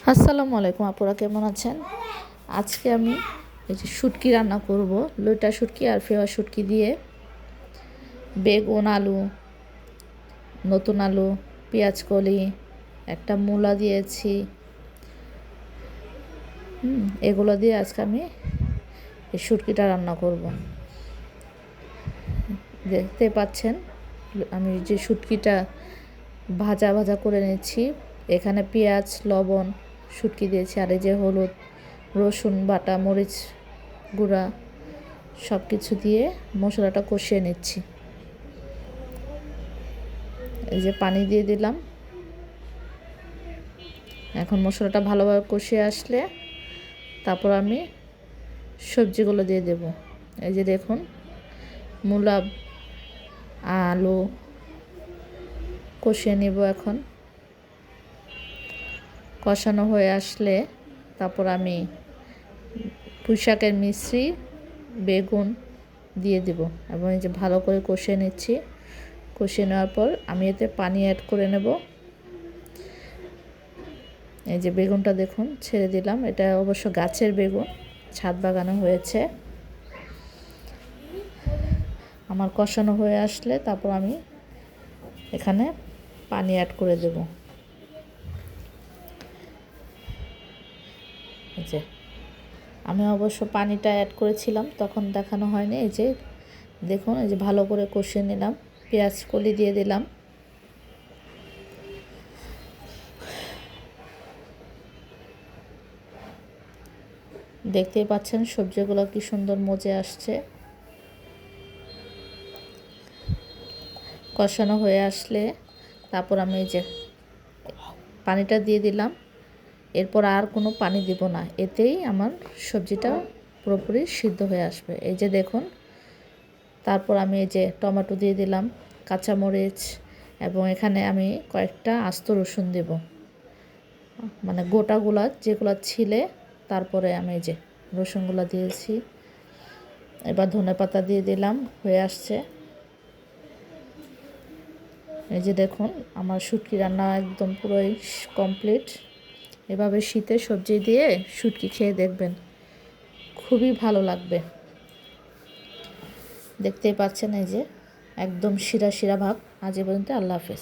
আসসালামু আলাইকুম আপুরা, কেমন আছেন? আজকে আমি এই যে শুটকি রান্না করব, লইটা শুটকি আর ফেওয়া শুটকি দিয়ে। বেগুন, আলু, নতুন আলু, পেঁয়াজ কলি, একটা মূলা দিয়েছি। এগুলো দিয়ে আজকে আমি এই শুটকিটা রান্না করব। দেখতে পাচ্ছেন আমি যে শুটকিটা ভাজা ভাজা করে নিচ্ছি। এখানে পেঁয়াজ, লবণ, শুটকি দিয়েছি, আর এই যে হলুদ, রসুন বাটা, মরিচ গুঁড়া সব কিছু দিয়ে মশলাটা কষিয়ে নিচ্ছি। এই যে পানি দিয়ে দিলাম। এখন মশলাটা ভালোভাবে কষিয়ে আসলে তারপর আমি সবজিগুলো দিয়ে দেব। এই যে দেখুন, মূলা, আলু কষিয়ে নেব। এখন কষানো হয়ে আসলে তারপর আমি পুঁইশাকের মিশ্রি, বেগুন দিয়ে দেব এবং এই যে ভালো করে কষিয়ে নিচ্ছি। কষিয়ে নেওয়ার পর আমি এতে পানি অ্যাড করে নেব। এই যে বেগুনটা দেখুন ছেড়ে দিলাম। এটা অবশ্য গাছের বেগুন, ছাদ বাগানো হয়েছে। আমার কষানো হয়ে আসলে তারপর আমি এখানে পানি অ্যাড করে দেব। এই যে আমি অবশ্য পানিটা অ্যাড করেছিলাম, তখন দেখানো হয়নি। এই যে দেখুন, এই যে ভালো করে কষিয়ে নিলাম। পেঁয়াজ কলি দিয়ে দিলাম। দেখতেই পাচ্ছেন সবজিগুলো কি সুন্দর মজে আসছে। কষানো হয়ে আসলে তারপর আমি এই যে পানিটা দিয়ে দিলাম। এরপর আর কোনো পানি দিব না, এতেই আমার সবজিটা পুরোপুরি সিদ্ধ হয়ে আসবে। এই যে দেখুন, তারপর আমি এই যে টমেটো দিয়ে দিলাম, কাঁচামরিচ, এবং এখানে আমি কয়েকটা আস্ত রসুন দেব, মানে গোটাগুলা যেগুলো ছিলে। তারপরে আমি এই যে রসুনগুলো দিয়েছি। এবার ধনেপাতা দিয়ে দিলাম। হয়ে আসছে। এই যে দেখুন, আমার শুটকি রান্না একদম পুরোই কমপ্লিট। এভাবে শীতের সবজি দিয়ে শুটকি খেয়ে দেখবেন, খুবই ভালো লাগবে। দেখতেই পাচ্ছেন এই যে একদম শিরা শিরা ভাব। আজ এ পর্যন্ত, আল্লাহ হাফেজ।